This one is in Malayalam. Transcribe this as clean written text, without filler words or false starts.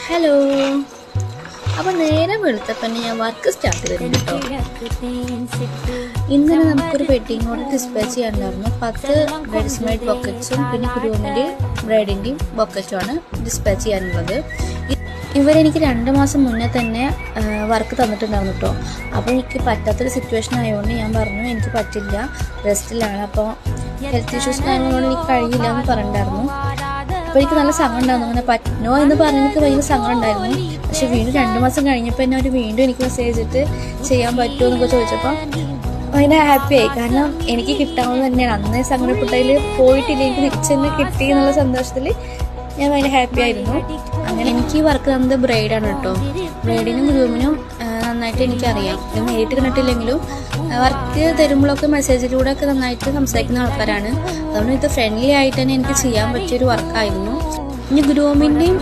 ഹലോ, അപ്പോൾ നേരെ വെളുത്തപ്പം ഞാൻ വർക്ക് സ്റ്റാർട്ട് ചെയ്തിട്ടുണ്ട് കേട്ടോ. ഇന്നലെ നമുക്കൊരു വെഡിങ് ഓർഡർ ഡിസ്പാച്ച് ചെയ്യാനുണ്ടായിരുന്നു. 10 ബ്രൈഡ്സ്മെയ്ഡ് ബൊക്കറ്റ്സും പിന്നെ ഗ്രൂമിൻ്റെയും ബ്രൈഡിൻ്റെയും ബൊക്കറ്റുമാണ് ഡിസ്പാച്ച് ചെയ്യാനുള്ളത്. ഇവരെനിക്ക് 2 മാസം മുന്നേ തന്നെ വർക്ക് തന്നിട്ടുണ്ടായിരുന്നു കേട്ടോ. അപ്പോൾ എനിക്ക് പറ്റാത്തൊരു സിറ്റുവേഷൻ ആയതുകൊണ്ട് ഞാൻ പറഞ്ഞു എനിക്ക് പറ്റില്ല, റെസ്റ്റിലാണ്, അപ്പോൾ ഹെൽത്ത് ഇഷ്യൂസ് കാര്യങ്ങളോട് എനിക്ക് കഴിയില്ല എന്ന് പറഞ്ഞിട്ടുണ്ടായിരുന്നു. അപ്പോൾ എനിക്ക് നല്ല സങ്കടം ഉണ്ടായിരുന്നു, അങ്ങനെ പറ്റണോ എന്ന് പറഞ്ഞ് എനിക്ക് ഭയങ്കര സങ്കടം ഉണ്ടായിരുന്നു. പക്ഷെ വീണ്ടും 2 മാസം കഴിഞ്ഞപ്പോൾ തന്നെ അവർ വീണ്ടും എനിക്ക് മെസ്സേജ് ഇട്ട് ചെയ്യാൻ പറ്റുമോ എന്നൊക്കെ ചോദിച്ചപ്പോൾ ഭയങ്കര ഹാപ്പിയായി. കാരണം എനിക്ക് കിട്ടാവുന്നത് തന്നെയാണ്. അന്നേ സങ്കടപ്പെട്ടതിൽ പോയിട്ടില്ല, എനിക്ക് തിരിച്ചു തന്നെ കിട്ടി എന്നുള്ള സന്തോഷത്തിൽ ഞാൻ ഭയങ്കര ഹാപ്പി ആയിരുന്നു. അങ്ങനെ എനിക്ക് ഈ വർക്ക് തന്നത് ബ്രൈഡാണ് കേട്ടോ. ബ്രൈഡിനും ഗ്രൂമിനും നന്നായിട്ട് എനിക്കറിയാം. ഇത് നേരിട്ട് കണ്ടിട്ടില്ലെങ്കിലും വർക്ക് തരുമ്പോഴൊക്കെ മെസ്സേജിലൂടെ ഒക്കെ നന്നായിട്ട് സംസാരിക്കുന്ന ആൾക്കാരാണ്. അതുകൊണ്ട് ഇത് ഫ്രണ്ട്ലി ആയിട്ട് തന്നെ എനിക്ക് ചെയ്യാൻ പറ്റിയൊരു വർക്കായിരുന്നു. ഇനി ഗ്രൂമിൻ്റെയും